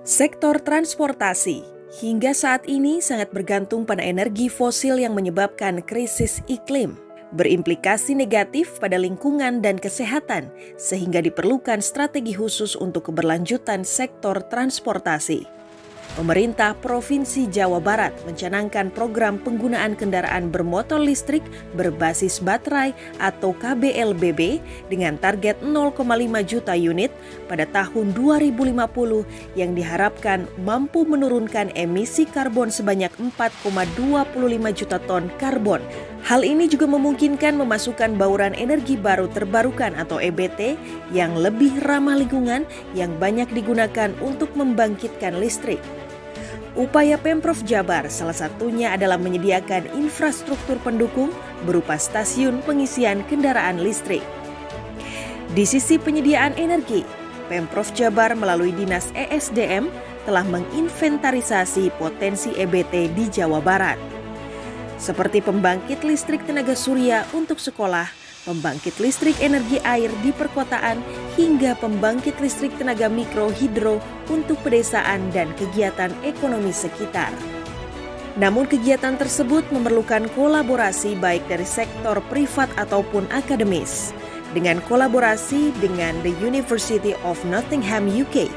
Sektor transportasi hingga saat ini sangat bergantung pada energi fosil yang menyebabkan krisis iklim, berimplikasi negatif pada lingkungan dan kesehatan, sehingga diperlukan strategi khusus untuk keberlanjutan sektor transportasi. Pemerintah Provinsi Jawa Barat mencanangkan program penggunaan kendaraan bermotor listrik berbasis baterai atau KBLBB dengan target 0,5 juta unit pada tahun 2050 yang diharapkan mampu menurunkan emisi karbon sebanyak 4,25 juta ton karbon. Hal ini juga memungkinkan memasukkan bauran energi baru terbarukan atau EBT yang lebih ramah lingkungan yang banyak digunakan untuk membangkitkan listrik. Upaya Pemprov Jabar salah satunya adalah menyediakan infrastruktur pendukung berupa stasiun pengisian kendaraan listrik. Di sisi penyediaan energi, Pemprov Jabar melalui Dinas ESDM telah menginventarisasi potensi EBT di Jawa Barat. Seperti pembangkit listrik tenaga surya untuk sekolah, pembangkit listrik energi air di perkotaan, hingga pembangkit listrik tenaga mikro hidro untuk pedesaan dan kegiatan ekonomi sekitar. Namun kegiatan tersebut memerlukan kolaborasi baik dari sektor privat ataupun akademis. Dengan kolaborasi dengan The University of Nottingham UK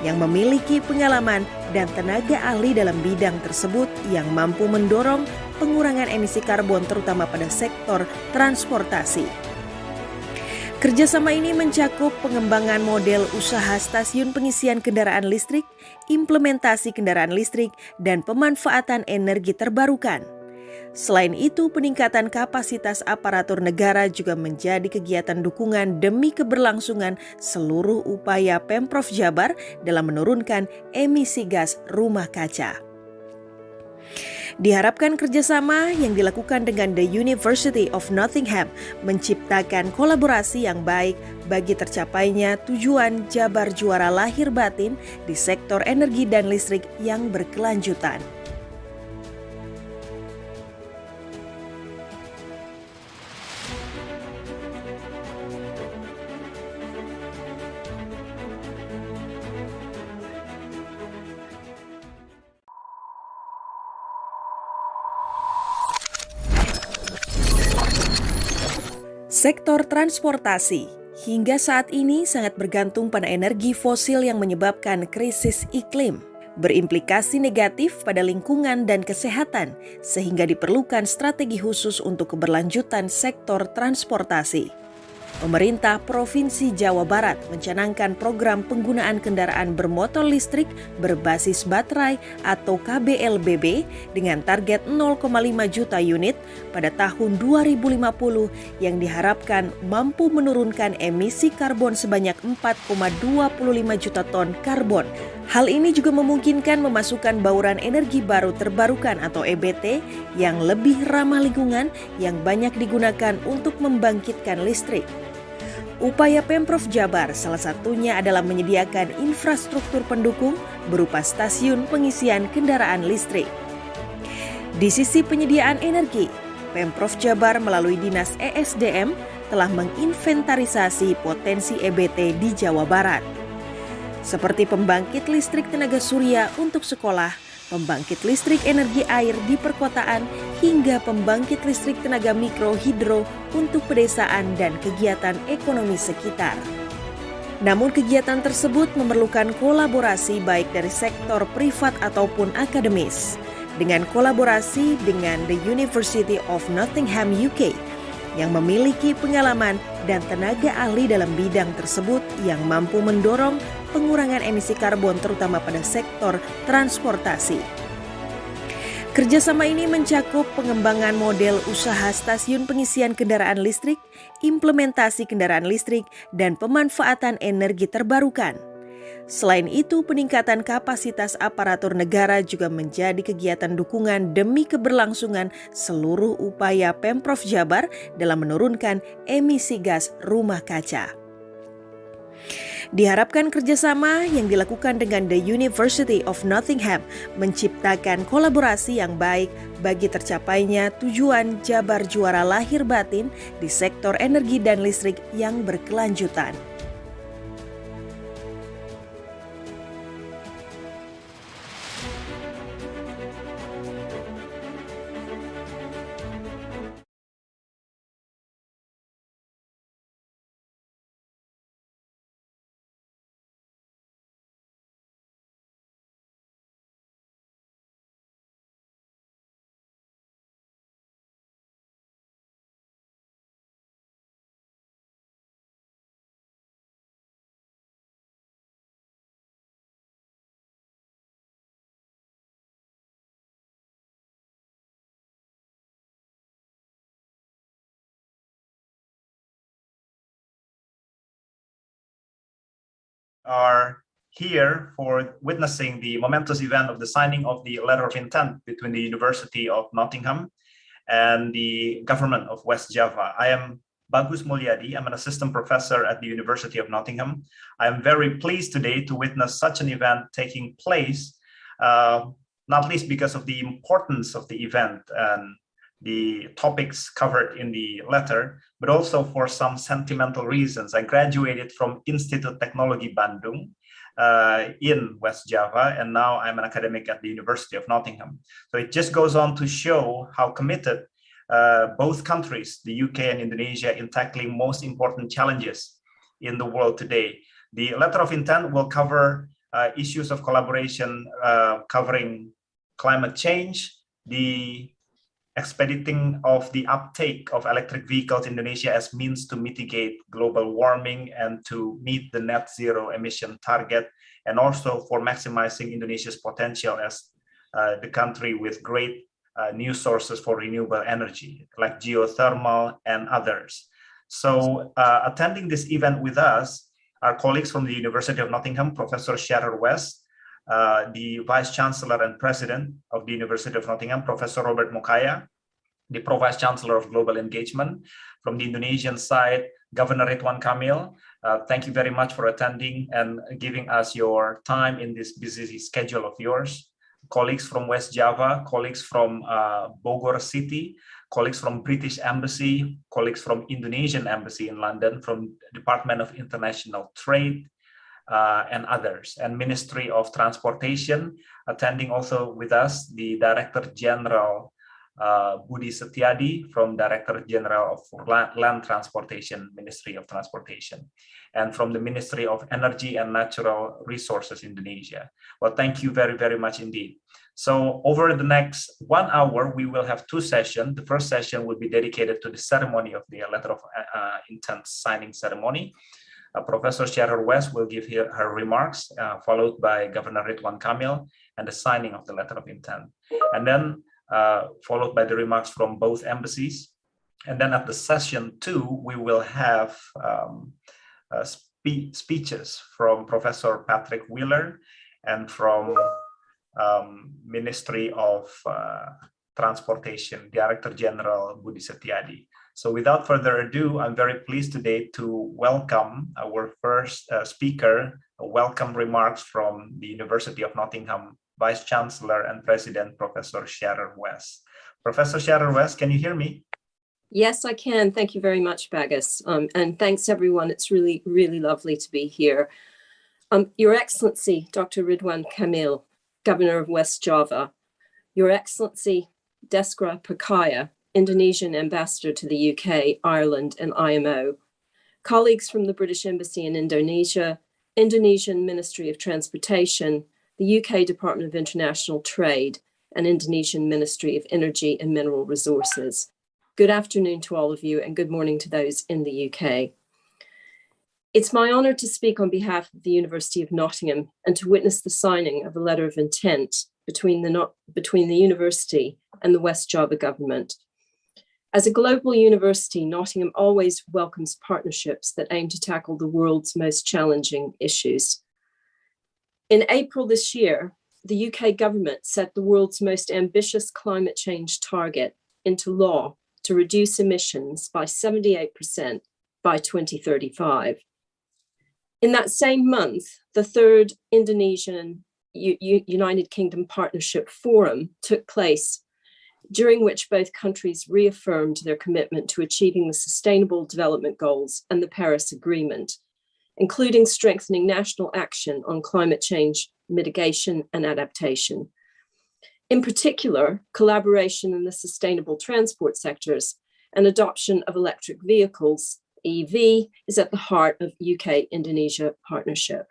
yang memiliki pengalaman dan tenaga ahli dalam bidang tersebut yang mampu mendorong pengurangan emisi karbon terutama pada sektor transportasi. Kerjasama ini mencakup pengembangan model usaha stasiun pengisian kendaraan listrik, implementasi kendaraan listrik, dan pemanfaatan energi terbarukan. Selain itu, peningkatan kapasitas aparatur negara juga menjadi kegiatan dukungan demi keberlangsungan seluruh upaya Pemprov Jabar dalam menurunkan emisi gas rumah kaca. Diharapkan kerjasama yang dilakukan dengan The University of Nottingham menciptakan kolaborasi yang baik bagi tercapainya tujuan Jabar juara lahir batin di sektor energi dan listrik yang berkelanjutan. Sektor transportasi hingga saat ini sangat bergantung pada energi fosil yang menyebabkan krisis iklim, berimplikasi negatif pada lingkungan dan kesehatan, sehingga diperlukan strategi khusus untuk keberlanjutan sektor transportasi. Pemerintah Provinsi Jawa Barat mencanangkan program penggunaan kendaraan bermotor listrik berbasis baterai atau KBLBB dengan target 0,5 juta unit pada tahun 2050 yang diharapkan mampu menurunkan emisi karbon sebanyak 4,25 juta ton karbon. Hal ini juga memungkinkan memasukkan bauran energi baru terbarukan atau EBT yang lebih ramah lingkungan yang banyak digunakan untuk membangkitkan listrik. Upaya Pemprov Jabar salah satunya adalah menyediakan infrastruktur pendukung berupa stasiun pengisian kendaraan listrik. Di sisi penyediaan energi, Pemprov Jabar melalui Dinas ESDM telah menginventarisasi potensi EBT di Jawa Barat. Seperti pembangkit listrik tenaga surya untuk sekolah, pembangkit listrik energi air di perkotaan, hingga pembangkit listrik tenaga mikro hidro untuk pedesaan dan kegiatan ekonomi sekitar. Namun kegiatan tersebut memerlukan kolaborasi baik dari sektor privat ataupun akademis. Dengan kolaborasi dengan The University of Nottingham UK yang memiliki pengalaman dan tenaga ahli dalam bidang tersebut yang mampu mendorong pengurangan emisi karbon terutama pada sektor transportasi. Kerjasama ini mencakup pengembangan model usaha stasiun pengisian kendaraan listrik, implementasi kendaraan listrik, dan pemanfaatan energi terbarukan. Selain itu, peningkatan kapasitas aparatur negara juga menjadi kegiatan dukungan demi keberlangsungan seluruh upaya Pemprov Jabar dalam menurunkan emisi gas rumah kaca. Diharapkan kerjasama yang dilakukan dengan The University of Nottingham menciptakan kolaborasi yang baik bagi tercapainya tujuan Jabar juara lahir batin di sektor energi dan listrik yang berkelanjutan. are here for witnessing the momentous event of the signing of the letter of intent between the University of Nottingham and the government of West Java. I am Bagus Mulyadi. I'm an assistant professor at the University of Nottingham. I am very pleased today to witness such an event taking place, not least because of the importance of the event and the topics covered in the letter, but also for some sentimental reasons. I graduated from Institut Teknologi Bandung in West Java, and now I'm an academic at the University of Nottingham. So it just goes on to show how committed both countries, the UK and Indonesia, in tackling most important challenges in the world today. The letter of intent will cover issues of collaboration covering climate change, the expediting of the uptake of electric vehicles in Indonesia as means to mitigate global warming and to meet the net zero emission target, and also for maximizing Indonesia's potential as the country with great new sources for renewable energy, like geothermal and others. So attending this event with us are colleagues from the University of Nottingham, Professor Sharer West, the Vice Chancellor and President of the University of Nottingham, Professor Robert Mukaya, the Pro-Vice Chancellor of Global Engagement. From the Indonesian side, Governor Ridwan Kamil. Thank you very much for attending and giving us your time in this busy schedule of yours. Colleagues from West Java, colleagues from Bogor City, colleagues from British Embassy, colleagues from Indonesian Embassy in London, from Department of International Trade, and others, and Ministry of Transportation. Attending also with us, the Director General Budi Setiadi from Director General of Land Transportation, Ministry of Transportation, and from the Ministry of Energy and Natural Resources, Indonesia. Well, thank you very, very much indeed. So over the next 1 hour, we will have two sessions. The first session will be dedicated to the ceremony of the letter of intent signing ceremony. Professor Sharer West will give her remarks, followed by Governor Ridwan Kamil and the signing of the letter of intent. And then followed by the remarks from both embassies. And then at the session 2, we will have speeches from Professor Patrick Wheeler and from Ministry of Transportation, Director General Budi Setiadi. So without further ado, I'm very pleased today to welcome our first speaker, welcome remarks from the University of Nottingham Vice Chancellor and President, Professor Sharer West. Professor Sharer West, can you hear me? Yes, I can. Thank you very much, Bagus. And thanks, everyone. It's really, really lovely to be here. Your Excellency, Dr. Ridwan Kamil, Governor of West Java, Your Excellency, Deskra Perkaya, Indonesian Ambassador to the UK, Ireland, and IMO, colleagues from the British Embassy in Indonesia, Indonesian Ministry of Transportation, the UK Department of International Trade, and Indonesian Ministry of Energy and Mineral Resources. Good afternoon to all of you, and good morning to those in the UK. It's my honour to speak on behalf of the University of Nottingham and to witness the signing of a letter of intent between the university and the West Java government. As a global university, Nottingham always welcomes partnerships that aim to tackle the world's most challenging issues. In April this year, the UK government set the world's most ambitious climate change target into law to reduce emissions by 78% by 2035. In that same month, the third Indonesian United Kingdom Partnership Forum took place, during which both countries reaffirmed their commitment to achieving the Sustainable Development Goals and the Paris Agreement, including strengthening national action on climate change mitigation and adaptation. In particular, collaboration in the sustainable transport sectors and adoption of electric vehicles, EV, is at the heart of UK-Indonesia partnership.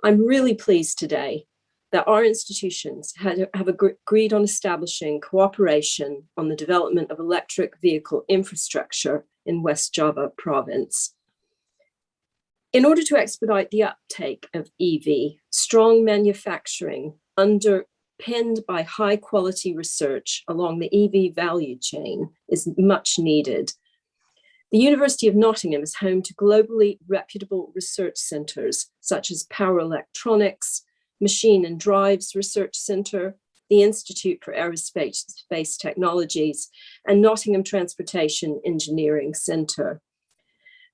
I'm really pleased today that our institutions have agreed on establishing cooperation on the development of electric vehicle infrastructure in West Java province. In order to expedite the uptake of EV, strong manufacturing underpinned by high quality research along the EV value chain is much needed. The University of Nottingham is home to globally reputable research centres such as Power Electronics, Machine and Drives Research Centre, the Institute for Aerospace Technologies, and Nottingham Transportation Engineering Centre.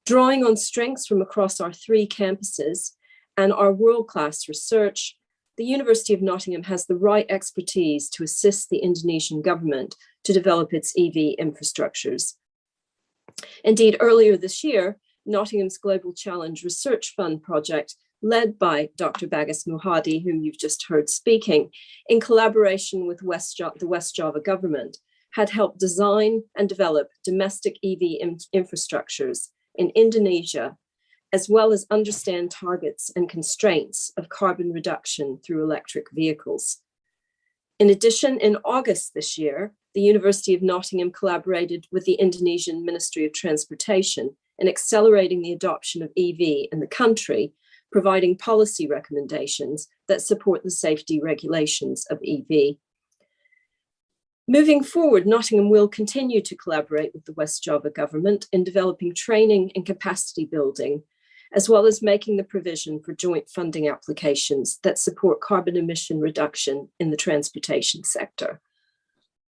Drawing on strengths from across our 3 campuses and our world-class research, the University of Nottingham has the right expertise to assist the Indonesian government to develop its EV infrastructures. Indeed, earlier this year, Nottingham's Global Challenge Research Fund project, led by Dr. Bagus Muhadi, whom you've just heard speaking, in collaboration with the West Java government, had helped design and develop domestic EV infrastructures in Indonesia, as well as understand targets and constraints of carbon reduction through electric vehicles. In addition, in August this year, the University of Nottingham collaborated with the Indonesian Ministry of Transportation in accelerating the adoption of EV in the country, providing policy recommendations that support the safety regulations of EV. Moving forward, Nottingham will continue to collaborate with the West Java government in developing training and capacity building, as well as making the provision for joint funding applications that support carbon emission reduction in the transportation sector.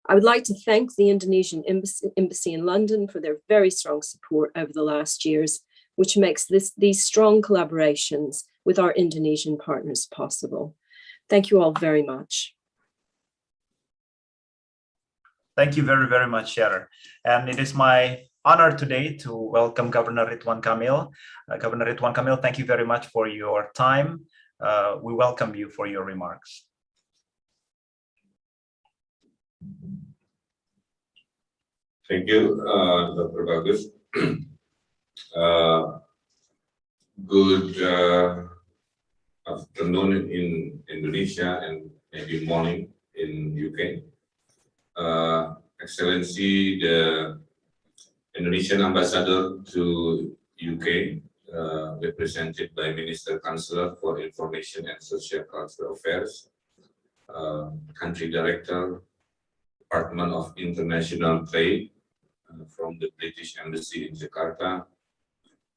I would like to thank the Indonesian Embassy in London for their very strong support over the last years, which makes these strong collaborations with our Indonesian partners possible. Thank you all very much. Thank you very, very much, Sharon. And it is my honor today to welcome Governor Ridwan Kamil. Governor Ridwan Kamil, thank you very much for your time. We welcome you for your remarks. Thank you, Dr. Bagus. Good afternoon in Indonesia and maybe morning in UK. Excellency, the Indonesian ambassador to UK, represented by Minister Chancellor for Information and Social Cultural Affairs, Country Director, Department of International Trade from the British Embassy in Jakarta,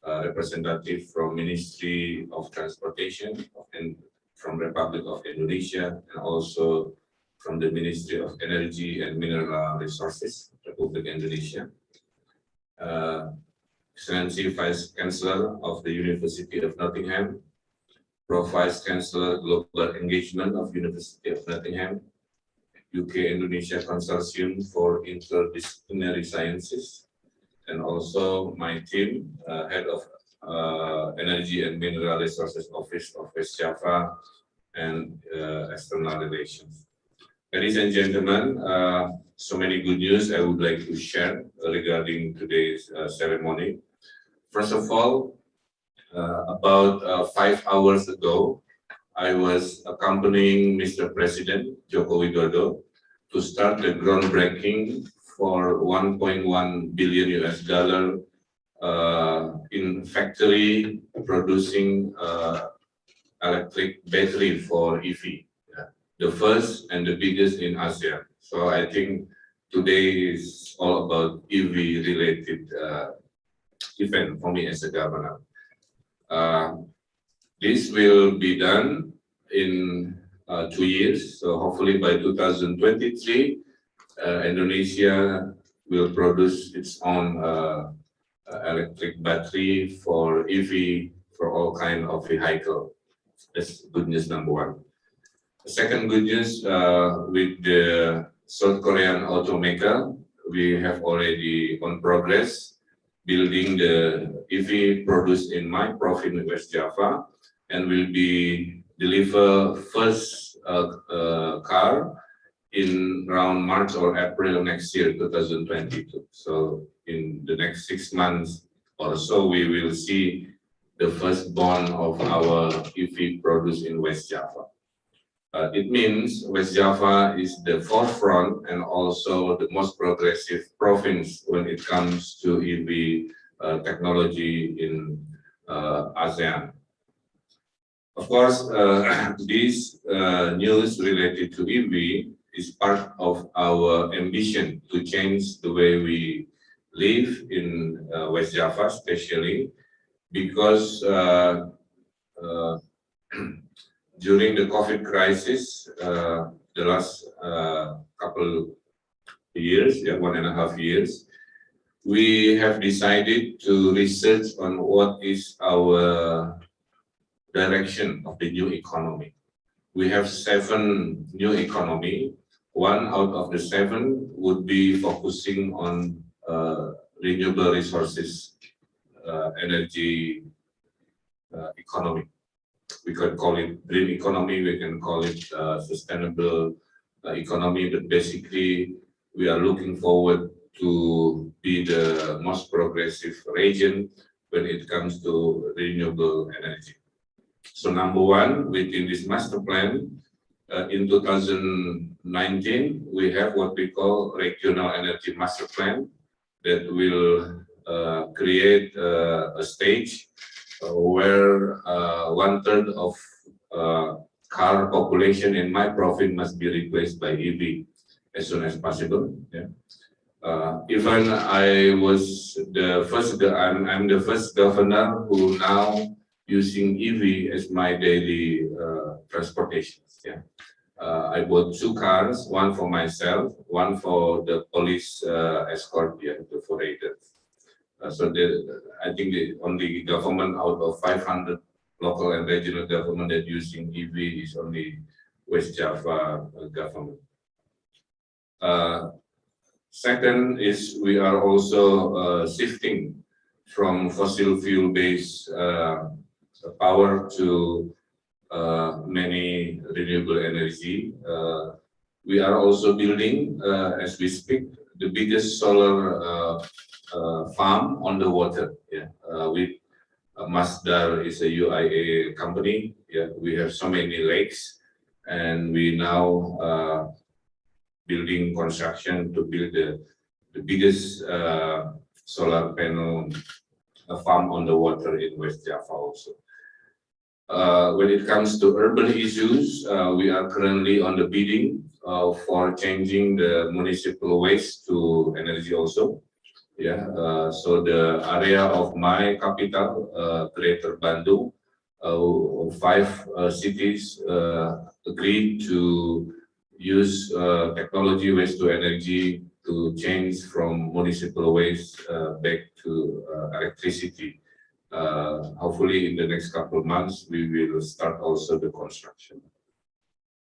representative from Ministry of Transportation and from Republic of Indonesia, and also from the Ministry of Energy and Mineral Resources, Republic Indonesia. Excellency Vice Chancellor of the University of Nottingham, Pro Vice Chancellor Global Engagement of University of Nottingham, UK-Indonesia Consortium for Interdisciplinary Sciences, and also my team, Head of Energy and Mineral Resources Office of West Java and External Relations. Ladies and gentlemen, so many good news I would like to share regarding today's ceremony. First of all, about 5 hours ago, I was accompanying Mr. President Joko Widodo to start the groundbreaking for $1.1 billion in factory producing electric battery for EV. The first and the biggest in ASEAN. So I think today is all about EV related event for me as a governor. This will be done in 2 years. So hopefully by 2023, Indonesia will produce its own electric battery for EV for all kind of vehicle. That's good news number one. The second good news, with the South Korean automaker, we have already on progress building the EV produced in my province, West Java, and will be deliver first car in around March or April next year, 2022. So in the next 6 months or so, we will see the firstborn of our EV produced in West Java. It means West Java is the forefront and also the most progressive province when it comes to EV technology in ASEAN. Of course, this news related to EV is part of our ambition to change the way we live in West Java, especially because during the COVID crisis, the last couple years, 1.5 years, we have decided to research on what is our direction of the new economy. We have 7 new economy. 1 out of the 7 would be focusing on renewable resources, energy economy. We can call it green economy, we can call it sustainable economy, but basically we are looking forward to be the most progressive region when it comes to renewable energy. So number 1, within this master plan, in 2019, we have what we call regional energy master plan that will create a stage where 1/3 of car population in my province must be replaced by EV as soon as possible. Yeah. Even I was I'm the first governor who now using EV as my daily transportation. Yeah. I bought 2 cars, 1 for myself, 1 for the police escort, the foraiders. So I think the only government out of 500 local and regional government that using EV is only West Java government. Second is we are also shifting from fossil fuel based power to many renewable energy. We are also building, as we speak, the biggest solar farm on the water. Yeah, with Masdar is a UIA company. Yeah, we have so many lakes, and we now building construction to build the biggest solar panel farm on the water in West Java also. When it comes to urban issues, we are currently on the bidding for changing the municipal waste to energy also. Yeah, so the area of my capital, Greater Bandung, 5 cities agreed to use technology waste to energy to change from municipal waste back to electricity. Hopefully in the next couple of months, we will start also the construction.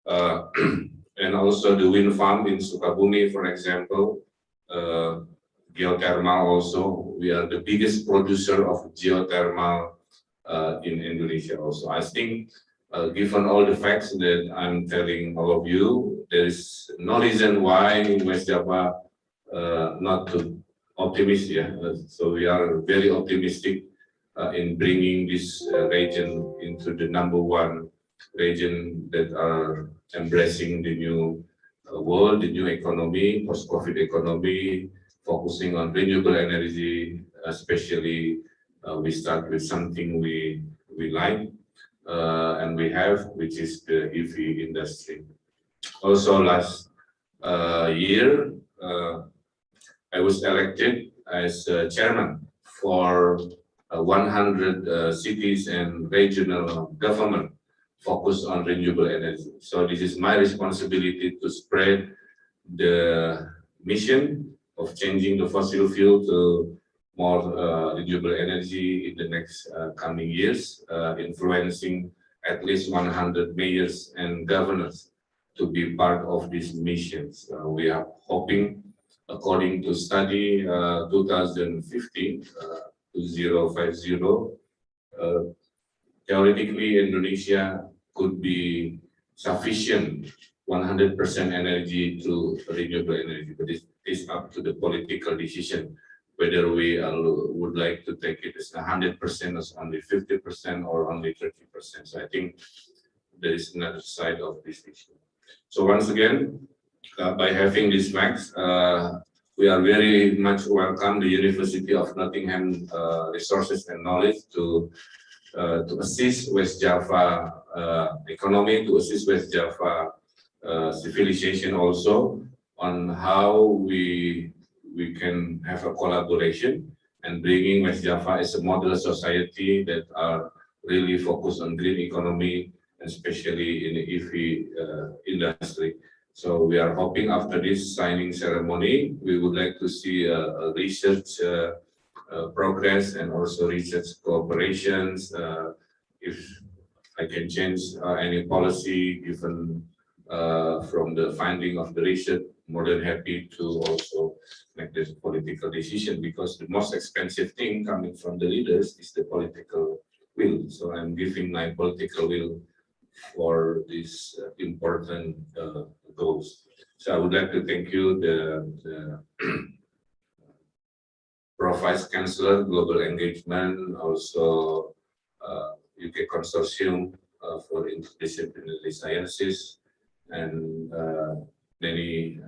And also the wind farm in Sukabumi, for example, geothermal also. We are the biggest producer of geothermal in Indonesia also. I think given all the facts that I'm telling all of you, there is no reason why in West Java not to optimist. Yeah? So we are very optimistic in bringing this region into the #1 region that are embracing the new world, the new economy, post-COVID economy, focusing on renewable energy, especially we start with something we like and we have, which is the EV industry. Also last year, I was elected as chairman for 100 cities and regional government focused on renewable energy. So this is my responsibility to spread the mission of changing the fossil fuel to more renewable energy in the next coming years, influencing at least 100 mayors and governors to be part of these missions. We are hoping, according to study 2015, 2050, theoretically Indonesia could be sufficient 100% energy to renewable energy, but it is up to the political decision whether we would like to take it as 100%, as only 50%, or only 30%. So I think there is another side of this issue. So once again, by having these facts, we are very much welcome the University of Nottingham resources and knowledge to assist West Java economy, to assist West Java civilization also on how we we can have a collaboration and bringing West Java as a model society that are really focused on green economy, especially in the EV industry. So we are hoping after this signing ceremony, we would like to see a research progress and also research cooperations. If I can change any policy given from the finding of the research, more than happy to also make this political decision, because the most expensive thing coming from the leaders is the political will. So I'm giving my political will for these important goals. So I would like to thank you, the Pro Vice Chancellor, Global Engagement, also UK Consortium for Interdisciplinary Sciences, and many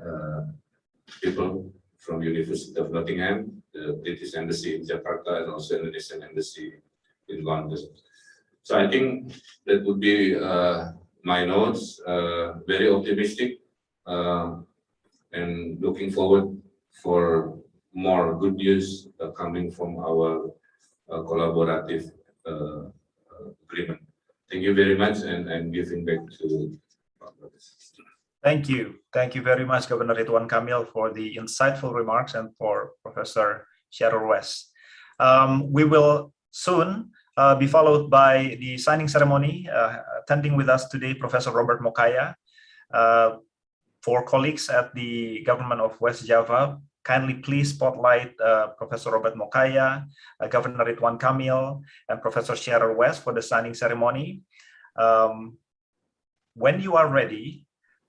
people from University of Nottingham, the British Embassy in Jakarta, and also Indonesian Embassy in London. So I think that would be my notes. Very optimistic, and looking forward for more good news coming from our collaborative agreement. Thank you very much, and I'm giving back to Thank you. Thank you very much, Governor Ridwan Kamil, for the insightful remarks, and for Professor Cheryl West. We will soon be followed by the signing ceremony. Attending with us today, Professor Robert Mokaya. For colleagues at the Government of West Java, kindly please spotlight Professor Robert Mokaya, Governor Ridwan Kamil, and Professor Cheryl West for the signing ceremony. When you are ready,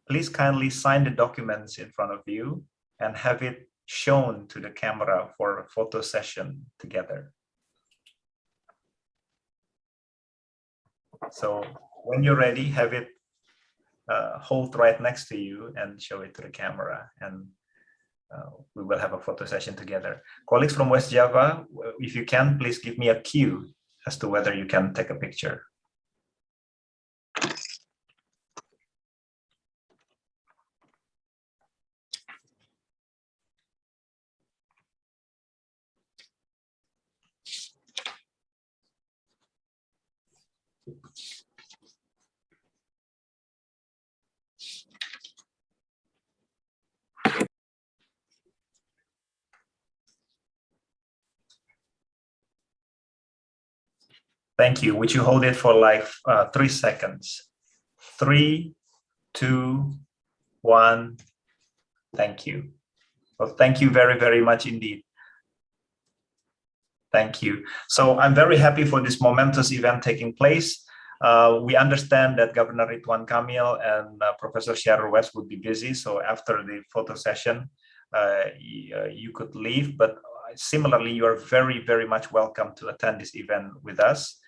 please kindly sign the documents in front of you and have it shown to the camera for a photo session together. So when you're ready, have it hold right next to you and show it to the camera, and we will have a photo session together. Colleagues from West Java, if you can, please give me a cue as to whether you can take a picture. Thank you. Would you hold it for like 3 seconds? 3, 2, 1. Thank you. Well, thank you very, very much indeed. Thank you. So I'm very happy for this momentous event taking place. We understand that Governor Ridwan Kamil and Professor Cheryl West would be busy. So after the photo session, you could leave. But similarly, you are very, very much welcome to attend this event with us.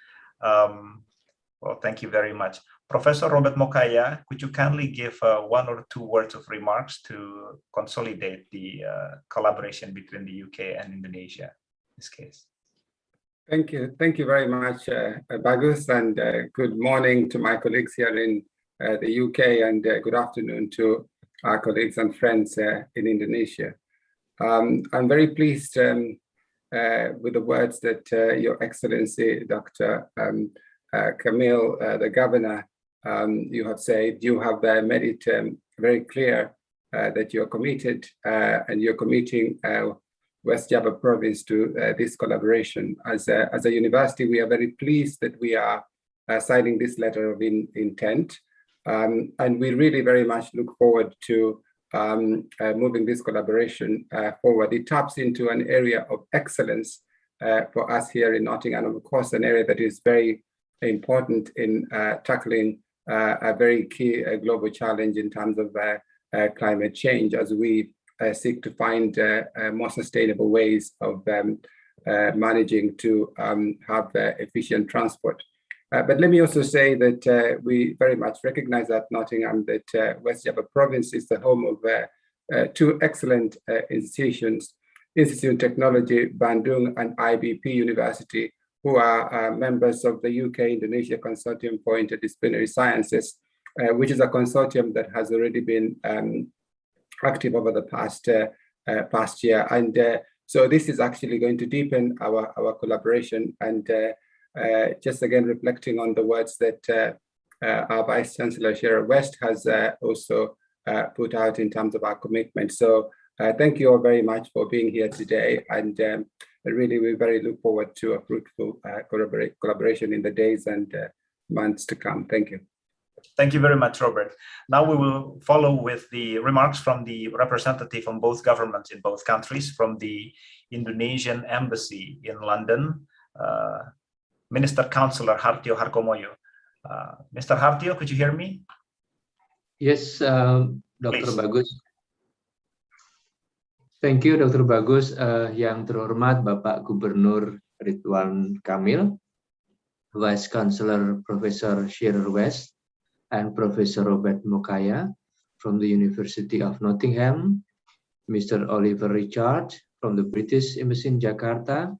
Well, thank you very much. Professor Robert Mokaya, could you kindly give 1 or 2 words of remarks to consolidate the collaboration between the UK and Indonesia in this case? Thank you. Thank you very much, Bagus, and good morning to my colleagues here in the UK, and good afternoon to our colleagues and friends in Indonesia. I'm very pleased with the words that Your Excellency, Dr. Kamil, the Governor, you have said. You have made it very clear that you're committed and you're committing West Java province to this collaboration. As a university, we are very pleased that we are signing this letter of intent. And we really very much look forward to moving this collaboration forward. It taps into an area of excellence for us here in Nottingham, and of course, an area that is very important in tackling a very key global challenge in terms of climate change, as we seek to find more sustainable ways of managing to have efficient transport. But let me also say that we very much recognize at Nottingham that West Java province is the home of 2 excellent institutions, Institute of Technology Bandung and IBP University, who are members of the UK-Indonesia Consortium for Interdisciplinary Sciences, which is a consortium that has already been active over the past past year. And so this is actually going to deepen our collaboration. And just again, reflecting on the words that our Vice Chancellor, Sheryl West, has also put out in terms of our commitment. So thank you all very much for being here today. And really, we very look forward to a fruitful collaboration in the days and months to come. Thank you. Thank you very much, Robert. Now we will follow with the remarks from the representative from both governments in both countries, from the Indonesian Embassy in London, Minister Councillor Hartio Harkomoyo. Mr. Hartio, could you hear me? Yes, Dr. Please. Bagus. Thank you, Dr. Bagus. Yang terhormat Bapak Gubernur Ridwan Kamil, Vice Chancellor Professor Sheryl West, and Professor Robert Mokaya from the University of Nottingham, Mr. Oliver Richard from the British Embassy in Jakarta,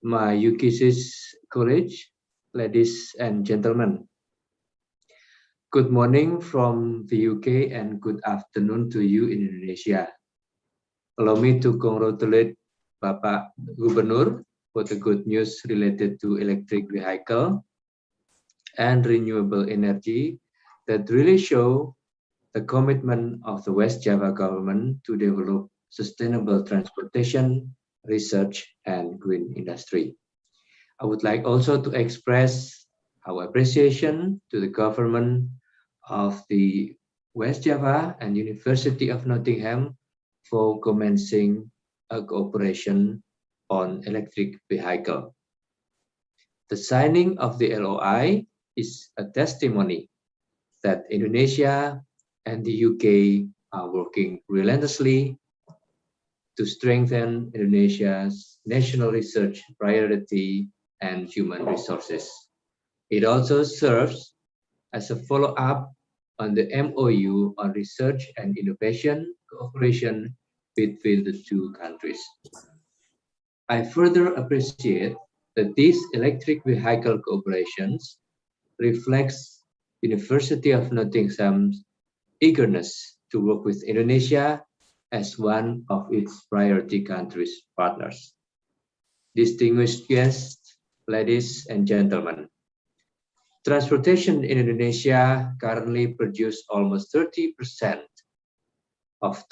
my UKC's colleagues, ladies and gentlemen. Good morning from the UK and good afternoon to you in Indonesia. Allow me to congratulate Bapak Gubernur for the good news related to electric vehicle and renewable energy that really show the commitment of the West Java government to develop sustainable transportation, research, and green industry. I would like also to express our appreciation to the government of the West Java and University of Nottingham for commencing a cooperation on electric vehicle. The signing of the LOI is a testimony that Indonesia and the UK are working relentlessly to strengthen Indonesia's national research priority and human resources. It also serves as a follow-up on the MOU on research and innovation cooperation between the two countries. I further appreciate that these electric vehicle cooperations reflects University of Nottingham's eagerness to work with Indonesia as one of its priority countries partners. Distinguished guests, ladies and gentlemen, transportation in Indonesia currently produces almost 30% of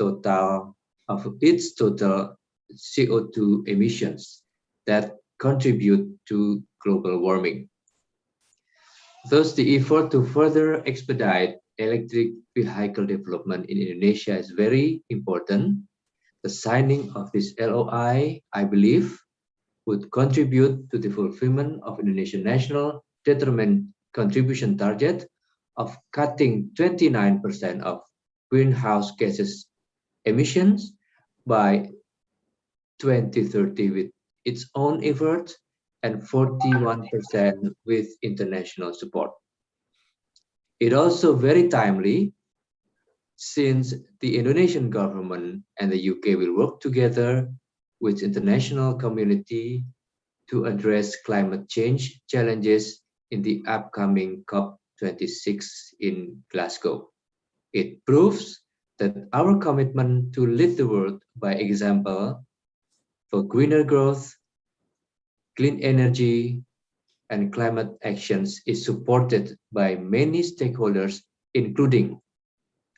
its total CO2 emissions that contribute to global warming. Thus, the effort to further expedite electric vehicle development in Indonesia is very important. The signing of this LOI, I believe, would contribute to the fulfillment of Indonesian national determined contribution target of cutting 29% of greenhouse gases emissions by 2030 with its own effort and 41% with international support. It also very timely since the Indonesian government and the UK will work together with international community to address climate change challenges in the upcoming COP26 in Glasgow. It proves that our commitment to lead the world by example for greener growth, clean energy, and climate actions is supported by many stakeholders, including,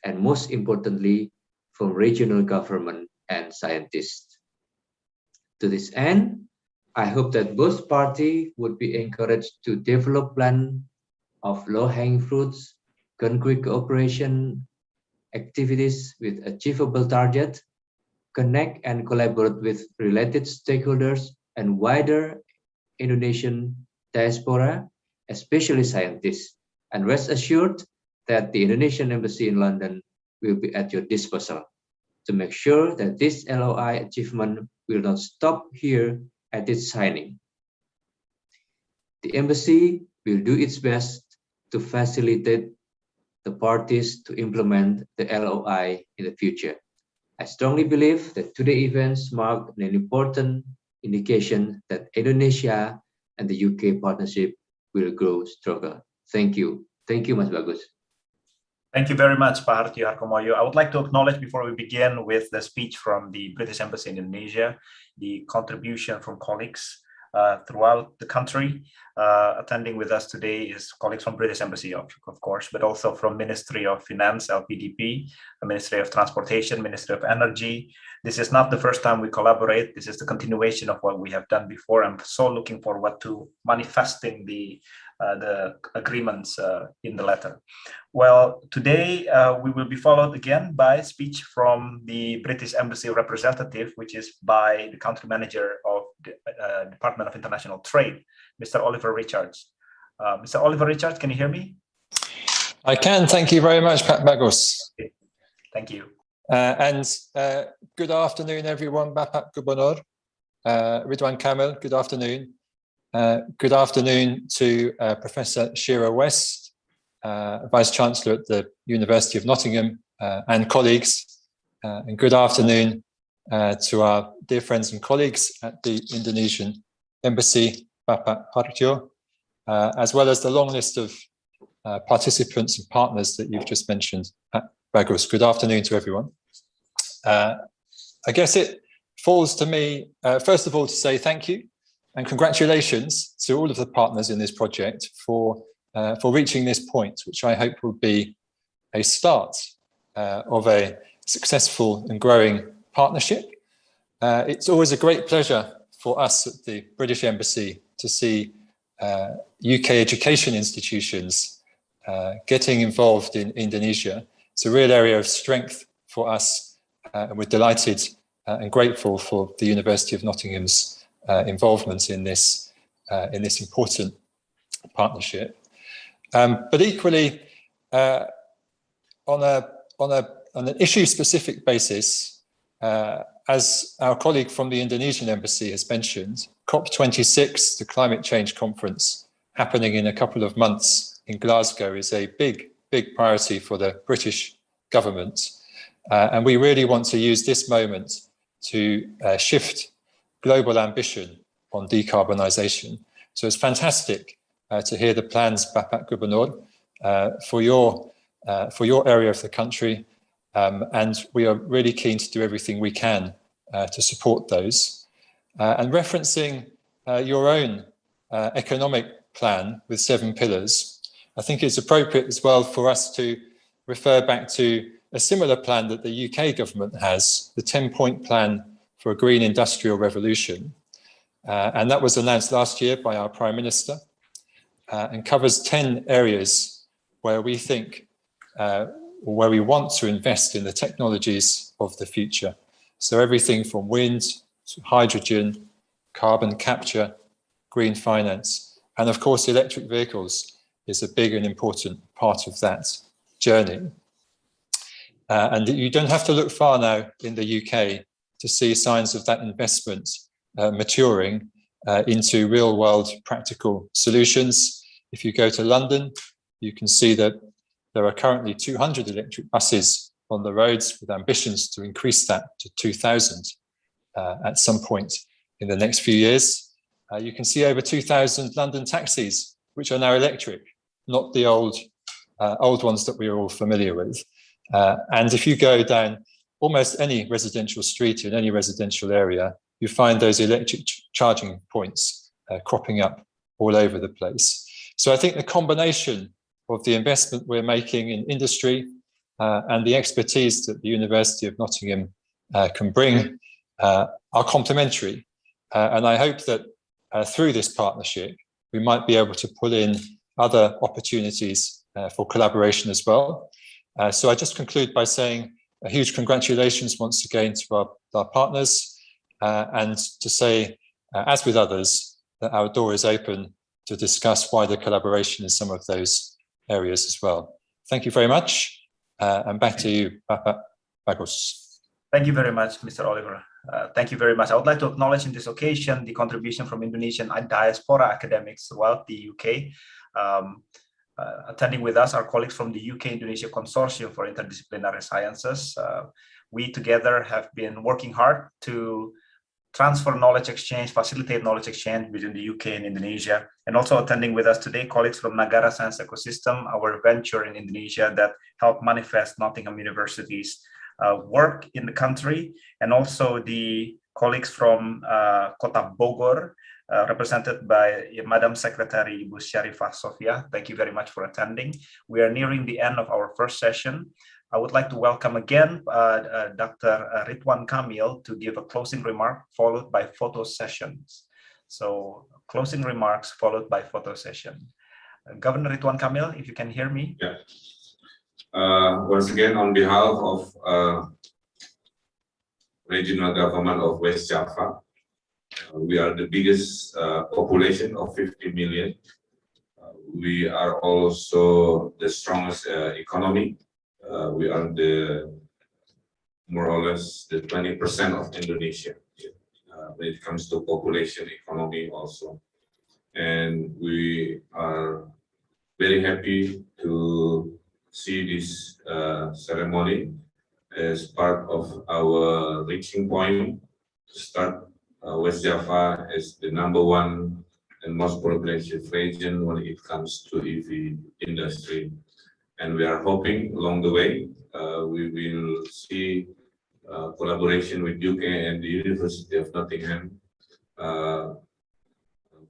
and most importantly, from regional government and scientists. To this end, I hope that both parties would be encouraged to develop plan of low-hanging fruits, concrete cooperation activities with achievable target, connect and collaborate with related stakeholders and wider Indonesian diaspora, especially scientists, and rest assured that the Indonesian Embassy in London will be at your disposal to make sure that this LOI achievement will not stop here at its signing. The Embassy will do its best to facilitate the parties to implement the LOI in the future. I strongly believe that today's events mark an important indication that Indonesia and the UK partnership will grow stronger. Thank you. Thank you, Mas Bagus. Thank you very much, Pak Hartio Harkomoyo. I would like to acknowledge before we begin with the speech from the British Embassy in Indonesia, the contribution from colleagues throughout the country. Attending with us today is colleagues from British Embassy, of course, but also from Ministry of Finance, LPDP, Ministry of Transportation, Ministry of Energy. This is not the first time we collaborate. This is the continuation of what we have done before. I'm so looking forward to manifesting the agreements in the letter. Well, today we will be followed again by a speech from the British Embassy representative, which is by the country manager of the Department of International Trade, Mr. Oliver Richards. Mr. Oliver Richards, can you hear me? I can. Thank you very much, Pak Bagus. Okay. Thank you. Good afternoon, everyone. Bapak Gubernur Ridwan Kamil, good afternoon. Good afternoon to Professor Shira West, Vice Chancellor at the University of Nottingham, and colleagues. And good afternoon to our dear friends and colleagues at the Indonesian Embassy, Bapak Hartio, as well as the long list of participants and partners that you've just mentioned. Bagus, good afternoon to everyone. I guess it falls to me, first of all, to say thank you and congratulations to all of the partners in this project for reaching this point, which I hope will be a start of a successful and growing partnership. It's always a great pleasure for us at the British Embassy to see UK education institutions getting involved in Indonesia. It's a real area of strength for us, and we're delighted and grateful for the University of Nottingham's involvement in this important partnership. But equally, on an issue-specific basis, as our colleague from the Indonesian Embassy has mentioned, COP26, the climate change conference happening in a couple of months in Glasgow, is a big priority for the British government. And we really want to use this moment to shift global ambition on decarbonisation. So it's fantastic to hear the plans, Bapak Gubernur, for your area of the country, and we are really keen to do everything we can to support those. And referencing your own economic plan with 7 pillars, I think it's appropriate as well for us to refer back to a similar plan that the UK government has, the 10-point plan for a green industrial revolution. And that was announced last year by our Prime Minister and covers 10 areas where we think, where we want to invest in the technologies of the future. So everything from wind to hydrogen, carbon capture, green finance, and of course, electric vehicles is a big and important part of that journey. And you don't have to look far now in the UK to see signs of that investment maturing into real world practical solutions. If you go to London, you can see that there are currently 200 electric buses on the roads with ambitions to increase that to 2,000 at some point in the next few years. You can see over 2,000 London taxis, which are now electric, not the old ones that we are all familiar with. And if you go down almost any residential street in any residential area, you find those electric charging points cropping up all over the place. So I think the combination of the investment we're making in industry and the expertise that the University of Nottingham can bring are complementary. And I hope that through this partnership, we might be able to pull in other opportunities for collaboration as well. So I just conclude by saying a huge congratulations once again to our partners, and to say, as with others, that our door is open to discuss wider collaboration in some of those areas as well. Thank you very much, and back to you, Bapak Bagus. Thank you very much, Mr. Oliver. Thank you very much. I would like to acknowledge in this occasion the contribution from Indonesian diaspora academics throughout the UK. Attending with us are colleagues from the UK-Indonesia Consortium for Interdisciplinary Sciences. We together have been working hard to transfer knowledge exchange, facilitate knowledge exchange between the UK and Indonesia. And also attending with us today, colleagues from Nagara Science Ecosystem, our venture in Indonesia that help manifest Nottingham University's work in the country, and also the colleagues from Kota Bogor, represented by Madam Secretary Ibu Syarifah Sofia. Thank you very much for attending. We are nearing the end of our first session. I would like to welcome again Dr. Ridwan Kamil to give a closing remark followed by photo sessions. So closing remarks followed by photo session. Governor Ridwan Kamil, if you can hear me. Yeah. Once again, on behalf of regional government of West Java, we are the biggest population of 50 million. We are also the strongest economy. We are the more or less the 20% of Indonesia when it comes to population, economy also. And we are very happy to see this ceremony as part of our reaching point to start West Java as the #1 and most progressive region when it comes to EV industry. And we are hoping along the way, we will see collaboration with UK and the University of Nottingham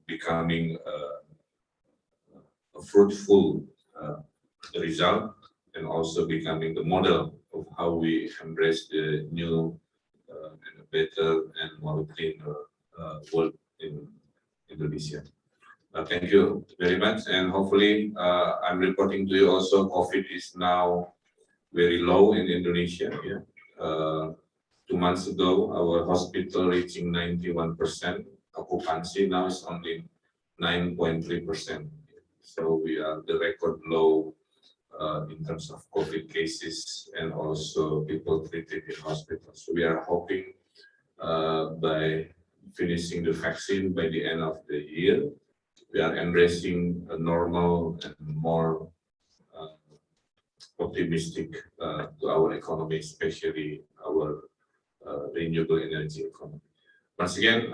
becoming a fruitful result, and also becoming the model of how we embrace the new and better and more clean world in Indonesia. Thank you very much, and hopefully I'm reporting to you also COVID is now very low in Indonesia. Yeah. 2 months ago, our hospital reaching 91% occupancy, now it's only 9.3%. So we are the record low in terms of COVID cases and also people treated in hospitals. So we are hoping by finishing the vaccine by the end of the year, we are embracing a normal and more optimistic to our economy, especially our renewable energy economy. Once again,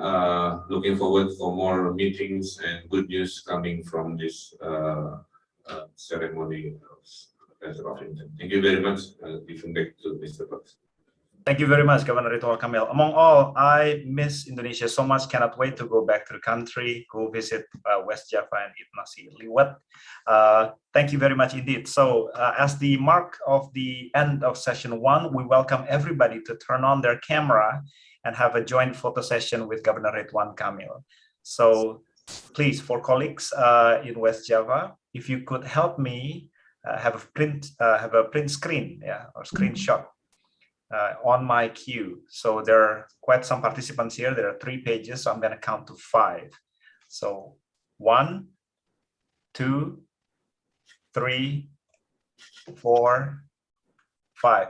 looking forward for more meetings and good news coming from this ceremony of Intent. Thank you very much. Giving back to Mr. Fox. Thank you very much, Governor Ridwan Kamil. Among all, I miss Indonesia so much. Cannot wait to go back to the country, go visit West Java and eat nasi liwet. Thank you very much indeed. So as the mark of the end of session 1, we welcome everybody to turn on their camera and have a joint photo session with Governor Ridwan Kamil. So please, for colleagues in West Java, if you could help me have a print screen, or screenshot on my queue. So there are quite some participants here. There are 3 pages, so I'm going to count to 5. So 1, 2, 3, 4, 5.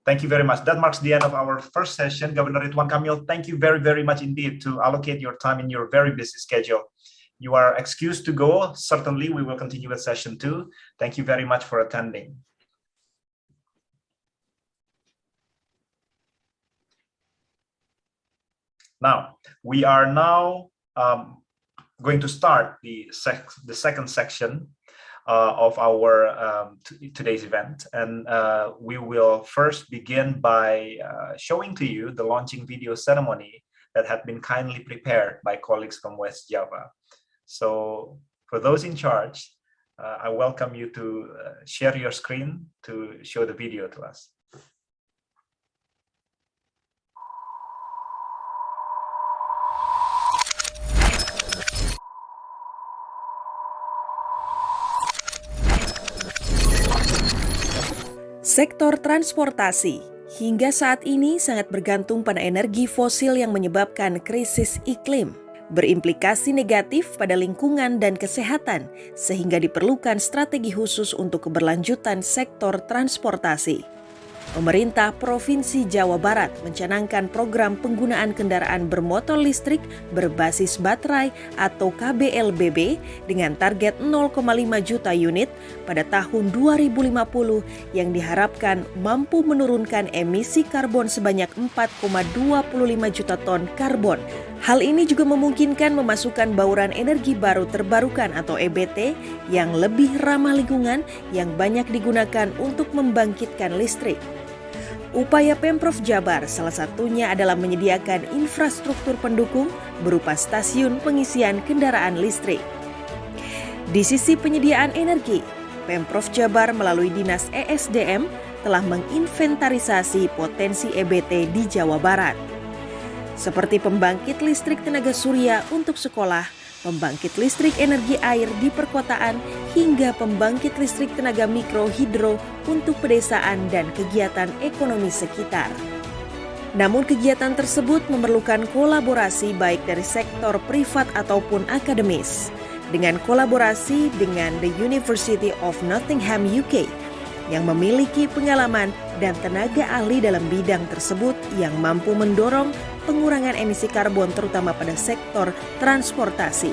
Thank you very much. That marks the end of our first session. Governor Ridwan Kamil, thank you very, very much indeed to allocate your time in your very busy schedule. You are excused to go. Certainly, we will continue with session 2. Thank you very much for attending. Now, we are going to start the second section of our today's event. And we will first begin by showing to you the launching video ceremony that had been kindly prepared by colleagues from West Java. So for those in charge, I welcome you to share your screen to show the video to us. Sektor transportasi hingga saat ini sangat bergantung pada energi fosil yang menyebabkan krisis iklim, berimplikasi negatif pada lingkungan dan kesehatan, sehingga diperlukan strategi khusus untuk keberlanjutan sektor transportasi. Pemerintah Provinsi Jawa Barat mencanangkan program penggunaan kendaraan bermotor listrik berbasis baterai atau KBLBB dengan target 0,5 juta unit pada tahun 2050 yang diharapkan mampu menurunkan emisi karbon sebanyak 4,25 juta ton karbon. Hal ini juga memungkinkan memasukkan bauran energi baru terbarukan atau EBT yang lebih ramah lingkungan yang banyak digunakan untuk membangkitkan listrik. Upaya Pemprov Jabar salah satunya adalah menyediakan infrastruktur pendukung berupa stasiun pengisian kendaraan listrik. Di sisi penyediaan energi, Pemprov Jabar melalui Dinas ESDM telah menginventarisasi potensi EBT di Jawa Barat. Seperti pembangkit listrik tenaga surya untuk sekolah, pembangkit listrik energi air di perkotaan, hingga pembangkit listrik tenaga mikro hidro untuk pedesaan dan kegiatan ekonomi sekitar. Namun kegiatan tersebut memerlukan kolaborasi baik dari sektor privat ataupun akademis. Dengan kolaborasi dengan The University of Nottingham UK yang memiliki pengalaman dan tenaga ahli dalam bidang tersebut yang mampu mendorong pengurangan emisi karbon terutama pada sektor transportasi.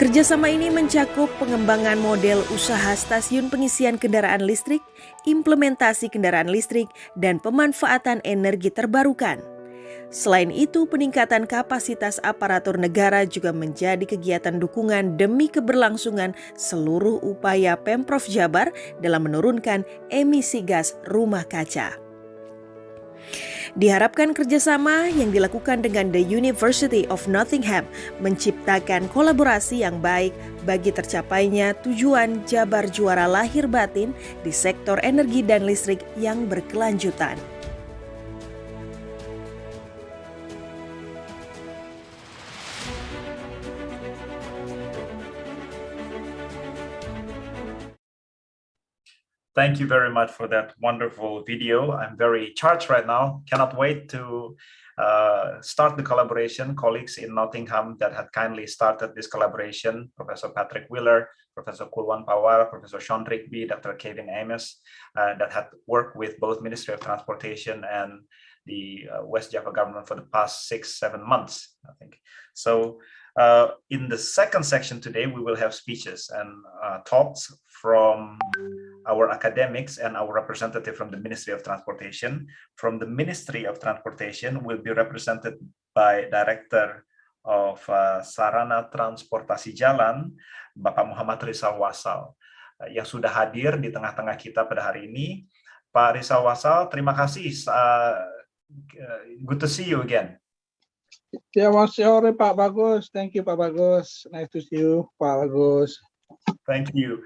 Kerjasama ini mencakup pengembangan model usaha stasiun pengisian kendaraan listrik, implementasi kendaraan listrik, dan pemanfaatan energi terbarukan. Selain itu, peningkatan kapasitas aparatur negara juga menjadi kegiatan dukungan demi keberlangsungan seluruh upaya Pemprov Jabar dalam menurunkan emisi gas rumah kaca. Diharapkan kerjasama yang dilakukan dengan The University of Nottingham menciptakan kolaborasi yang baik bagi tercapainya tujuan Jabar juara lahir batin di sektor energi dan listrik yang berkelanjutan. Thank you very much for that wonderful video. I'm very charged right now. Cannot wait to start the collaboration. Colleagues in Nottingham that had kindly started this collaboration, Professor Patrick Wheeler, Professor Kulwan Pawar, Professor Sean Rigby, Dr. Kevin Amos, that had worked with both Ministry of Transportation and the West Java government for the past 6-7 months, I think. So in the second section today, we will have speeches and talks from our academics and our representative from the Ministry of Transportation. From the Ministry of Transportation will be represented by Director of Sarana Transportasi Jalan, Bapak Muhammad Rizal Wasal, yang sudah hadir di tengah-tengah kita pada hari ini. Pak Rizal Wasal, terima kasih. Good to see you again. Selamat sore Pak Bagus. Thank you Pak Bagus. Nice to see you Pak Bagus. Thank you.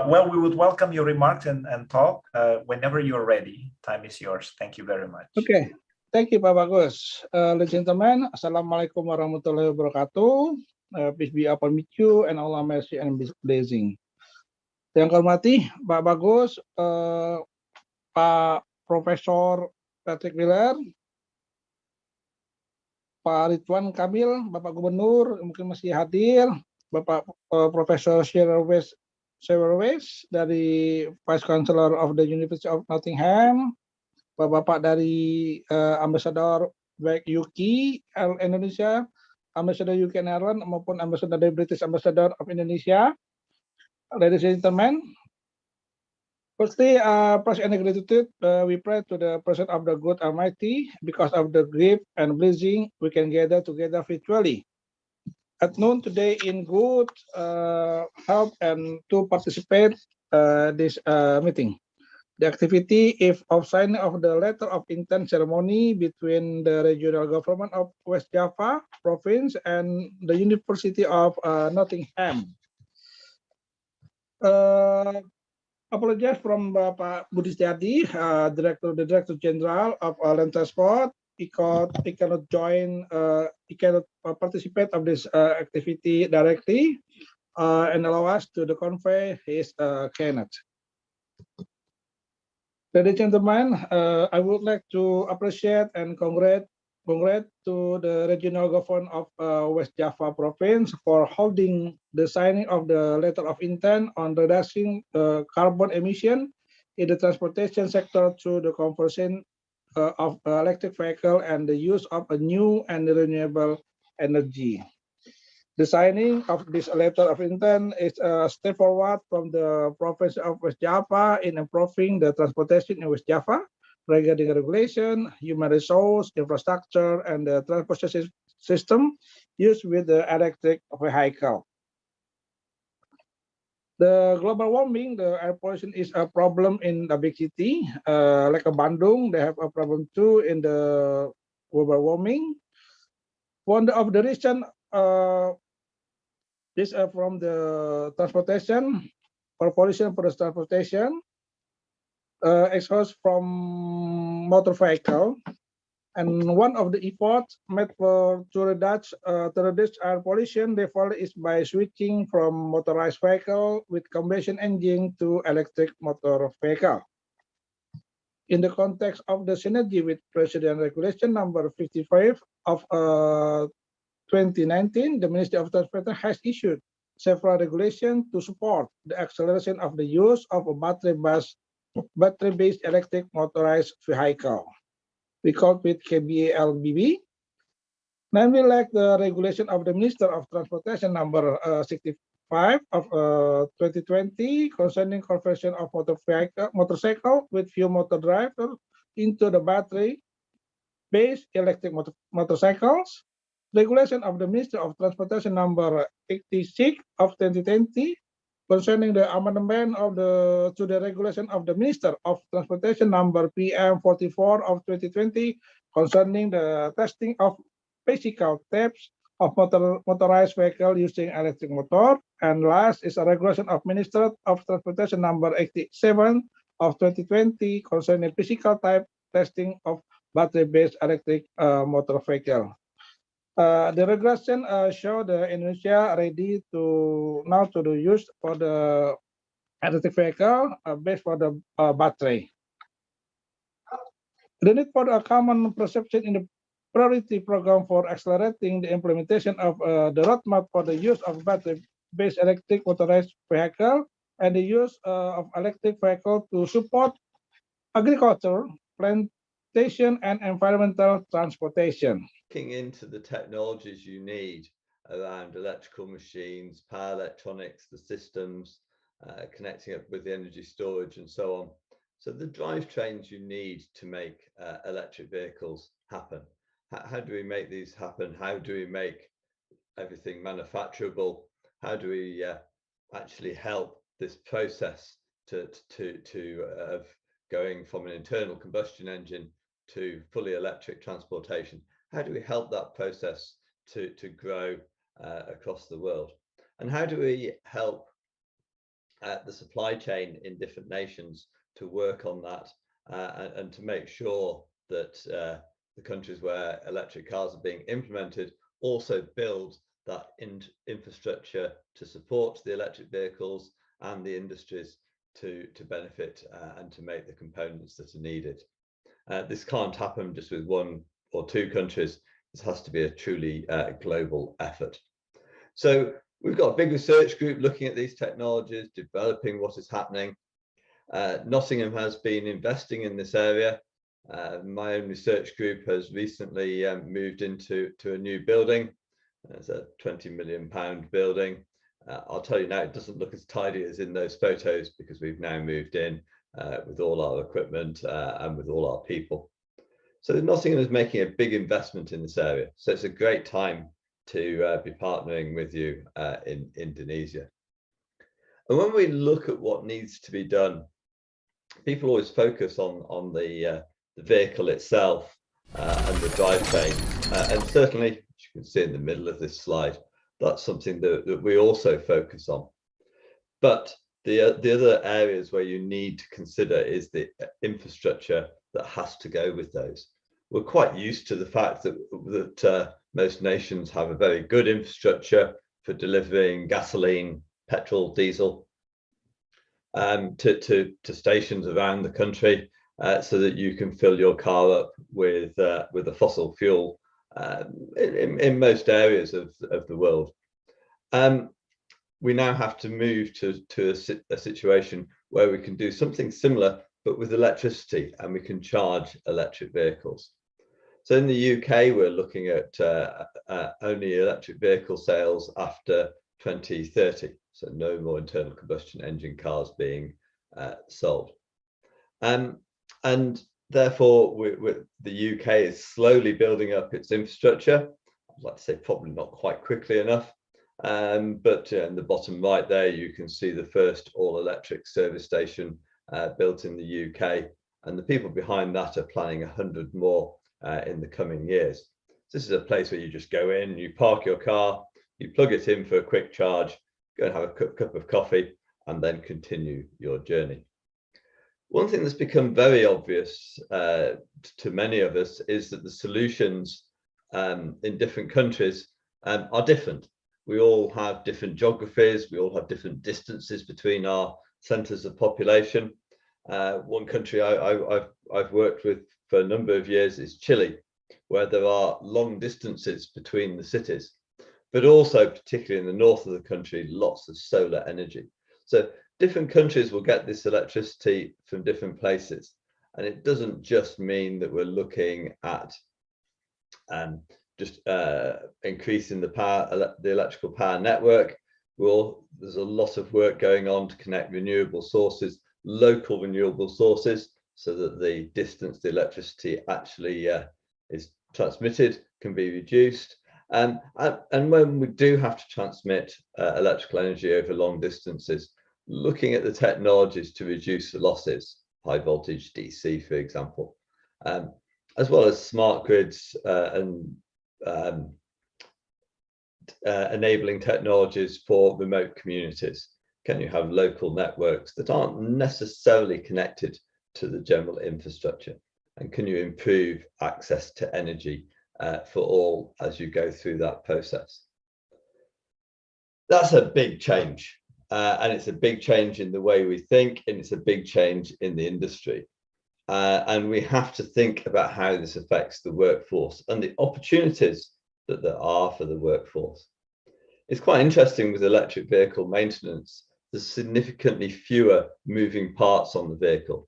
Well, we would welcome your remarks and talk whenever you're ready. Time is yours. Thank you very much. Okay. Thank you Pak Bagus. Ladies and gentlemen, Assalamualaikum warahmatullahi wabarakatuh. Peace be upon you and Allah mercy and blessing. Yang hormati Pak Bagus, Pak Profesor Patrick Wheeler, Pak Ridwan Kamil, Bapak Gubernur mungkin masih hadir, Bapak Profesor Sheryl West dari Vice Chancellor of the University of Nottingham, Bapak dari Ambassador baik UK Indonesia, Ambassador UK and Ireland maupun Ambassador dari British Ambassador of Indonesia. Ladies and gentlemen, firstly, praise and gratitude we pray to the President of the Good Almighty because of the gift and blessing we can gather together virtually at noon today in good health and to participate this meeting. The activity of signing of the letter of intent ceremony between the regional government of West Java province and the University of Nottingham. Apologize from Bapak Budi Setiadi, the Director General of Land Transport. He cannot join, he cannot participate of this activity directly, and allow us to convey his cannot. Ladies and gentlemen, I would like to appreciate and congratulate to the regional government of West Java province for holding the signing of the letter of intent on reducing carbon emission in the transportation sector through the conversion of electric vehicle and the use of a new and renewable energy. The signing of this letter of intent is a step forward from the province of West Java in improving the transportation in West Java regarding regulation, human resource, infrastructure, and the transportation system used with the electric vehicle. The global warming, the air pollution is a problem in the big city, like Bandung. They have a problem too in the global warming. One of the reason this from the transportation or pollution for the transportation, exhaust from motor vehicle, and one of the efforts made to reduce air pollution level is by switching from motorized vehicle with combustion engine to electric motor vehicle. In the context of the synergy with President Regulation number 55 of 2019, the Ministry of Transportation has issued several regulations to support the acceleration of the use of a battery-based electric motorized vehicle. We call it KBALBB. Namely, like the regulation of the Minister of Transportation number 65 of 2020 concerning conversion of motorcycle with fuel motor drive into the battery-based electric motorcycles. Regulation of the Minister of Transportation number 86 of 2020 concerning the amendment of to the regulation of the Minister of Transportation number PM 44 of 2020 concerning the testing of physical types of motorized vehicle using electric motor. And last is a regulation of Minister of Transportation number 87 of 2020 concerning physical type testing of battery-based electric motor vehicle. The regulation show the Indonesia ready to now to do use for the electric vehicle based for the battery. The need for a common perception in the priority program for accelerating the implementation of the roadmap for the use of battery-based electric motorized vehicle and the use of electric vehicle to support agriculture, plantation, and environmental transportation. Looking into the technologies you need around electrical machines, power electronics, the systems, connecting up with the energy storage and so on. So the drivetrains you need to make electric vehicles happen. How do we make these happen? How do we make everything manufacturable? How do we actually help this process of going from an internal combustion engine to fully electric transportation? How do we help that process to grow across the world? And how do we help the supply chain in different nations to work on that and to make sure that the countries where electric cars are being implemented also build that infrastructure to support the electric vehicles and the industries to benefit and to make the components that are needed. This can't happen just with one or two countries. This has to be a truly global effort. So we've got a big research group looking at these technologies, developing what is happening. Nottingham has been investing in this area. My own research group has recently moved into a new building. It's a £20 million building. I'll tell you now, it doesn't look as tidy as in those photos because we've now moved in with all our equipment and with all our people. So Nottingham is making a big investment in this area. So it's a great time to be partnering with you in Indonesia. And when we look at what needs to be done, people always focus on the vehicle itself and the drivetrain. And certainly, as you can see in the middle of this slide, that's something that we also focus on. But the other areas where you need to consider is the infrastructure that has to go with those. We're quite used to the fact that most nations have a very good infrastructure for delivering gasoline, petrol, diesel to stations around the country so that you can fill your car up with a fossil fuel in most areas of the world. We now have to move to a situation where we can do something similar but with electricity, and we can charge electric vehicles. So in the UK, we're looking at only electric vehicle sales after 2030. So no more internal combustion engine cars being sold. And therefore, the UK is slowly building up its infrastructure. I'd like to say probably not quite quickly enough. But in the bottom right there, you can see the first all-electric service station built in the UK. And the people behind that are planning 100 more in the coming years. This is a place where you just go in, you park your car, you plug it in for a quick charge, go and have a cup of coffee, and then continue your journey. One thing that's become very obvious to many of us is that the solutions in different countries are different. We all have different geographies, we all have different distances between our centres of population. One country I've worked with for a number of years is Chile, where there are long distances between the cities, but also particularly in the north of the country, lots of solar energy. So different countries will get this electricity from different places. And it doesn't just mean that we're looking at just increasing the electrical power network. There's a lot of work going on to connect renewable sources, local renewable sources, so that the distance the electricity actually is transmitted can be reduced. And when we do have to transmit electrical energy over long distances, looking at the technologies to reduce the losses, high voltage DC, for example, as well as smart grids and enabling technologies for remote communities. Can you have local networks that aren't necessarily connected to the general infrastructure? And can you improve access to energy for all as you go through that process? That's a big change. And it's a big change in the way we think, and it's a big change in the industry. And we have to think about how this affects the workforce and the opportunities that there are for the workforce. It's quite interesting with electric vehicle maintenance, there's significantly fewer moving parts on the vehicle.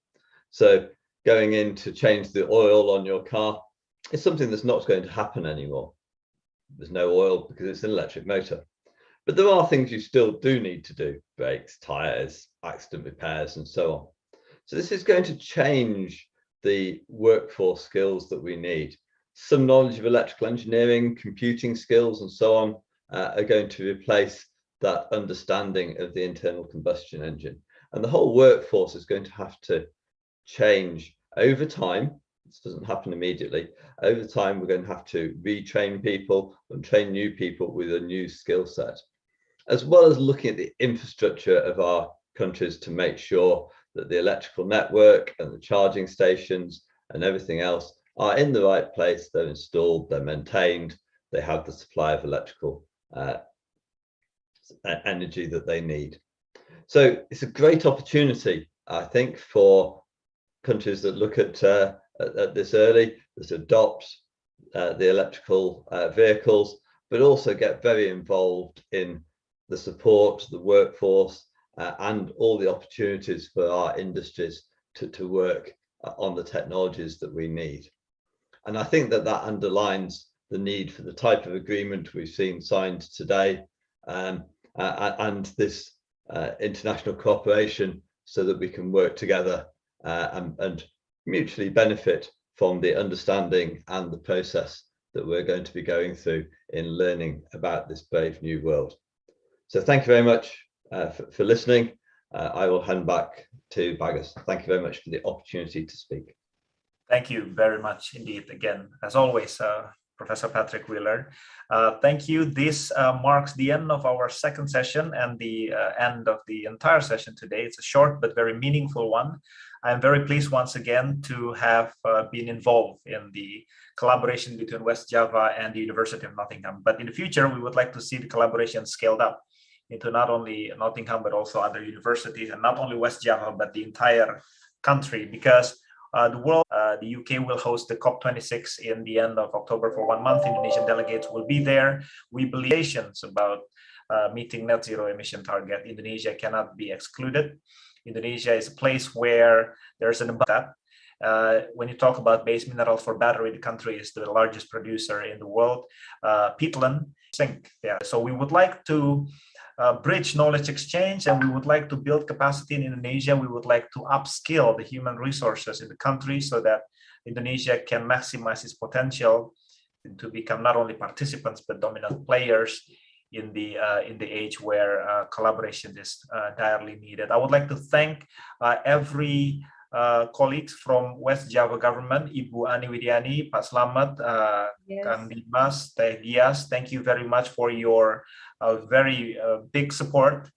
So going in to change the oil on your car is something that's not going to happen anymore. There's no oil because it's an electric motor. But there are things you still do need to do: brakes, tires, accident repairs, and so on. So this is going to change the workforce skills that we need. Some knowledge of electrical engineering, computing skills, and so on are going to replace that understanding of the internal combustion engine. And the whole workforce is going to have to change over time. This doesn't happen immediately. Over time, we're going to have to retrain people and train new people with a new skill set, as well as looking at the infrastructure of our countries to make sure that the electrical network and the charging stations and everything else are in the right place, they're installed, they're maintained, they have the supply of electrical energy that they need. So it's a great opportunity, I think, for countries that look at this early, that adopt the electrical vehicles, but also get very involved in the support, the workforce, and all the opportunities for our industries to work on the technologies that we need. And I think that that underlines the need for the type of agreement we've seen signed today, and this international cooperation, so that we can work together and mutually benefit from the understanding and the process that we're going to be going through in learning about this brave new world. So thank you very much for listening. I will hand back to Bagus. Thank you very much for the opportunity to speak. Thank you very much indeed. Again, as always, Professor Patrick Wheeler. Thank you. This marks the end of our second session and the end of the entire session today. It's a short but very meaningful one. I'm very pleased once again to have been involved in the collaboration between West Java and the University of Nottingham. But in the future, we would like to see the collaboration scaled up into not only Nottingham, but also other universities, and not only West Java, but the entire country, because the UK will host the COP26 in the end of October for 1 month. Indonesian delegates will be there. We believe about meeting net zero emission target, Indonesia cannot be excluded. Indonesia is a place where there's an abundance. When you talk about base minerals for battery, the country is the largest producer in the world. Peatland, zinc. Yeah. So we would like to bridge knowledge exchange, and we would like to build capacity in Indonesia. We would like to upskill the human resources in the country so that Indonesia can maximize its potential to become not only participants but dominant players in the age where collaboration is direly needed. I would like to thank every colleagues from West Java government, Ibu Ani Widiani, Pak Slamet, Kang Dimas, Teh Gias. Thank you very much for your very big support.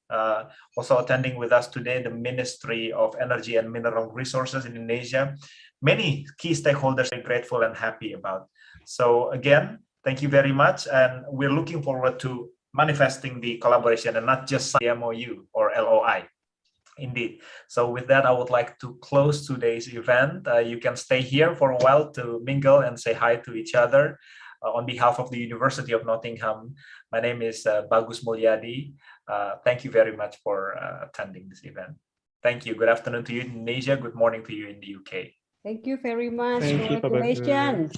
Also attending with us today, the Ministry of Energy and Mineral Resources in Indonesia. Many key stakeholders are grateful and happy about. So again, thank you very much, and we're looking forward to manifesting the collaboration and not just the MOU or LOI. Indeed. So with that, I would like to close today's event. You can stay here for a while to mingle and say hi to each other. On behalf of the University of Nottingham, my name is Bagus Mulyadi. Thank you very much for attending this event. Thank you. Good afternoon to you in Indonesia. Good morning to you in the UK. Thank you very much. Thank you, Pak Bagus. Congratulations.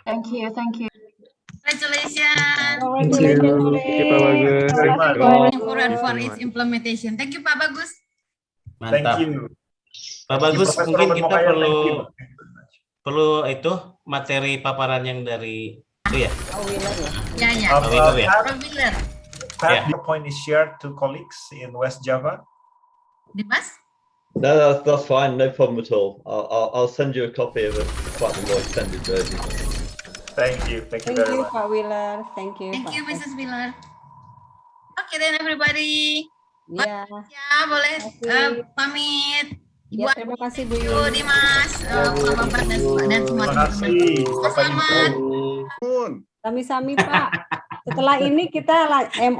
Thank you. Thank Congratulations, you, Pak Bagus. Very much. For its implementation. Thank you, Pak Bagus. Thank Mantap. you. Pak Bagus, Profesor mungkin Robert kita Mokaya, perlu thank you. perlu itu materi paparan yang dari itu ya. Ya. Pat, Yeah. your point is shared to colleagues in West Java. Dimas? No, that's fine. No problem at all. I'll send you a copy of a slightly more extended version. Thank you. Thank you Thank very you, much. Pak Wheeler. Thank you. Thank Pak you, Tes. Mrs. Miller. Okay, then everybody. Ya. Ya, boleh Terima kasih. pamit. Ibu Ya, terima kasih Bu Ayu, Yuni. Dimas, Pak Bapak dan semua Terima teman-teman. kasih. Bapak Selamat. Ibu. Sami-sami Pak. Setelah ini kita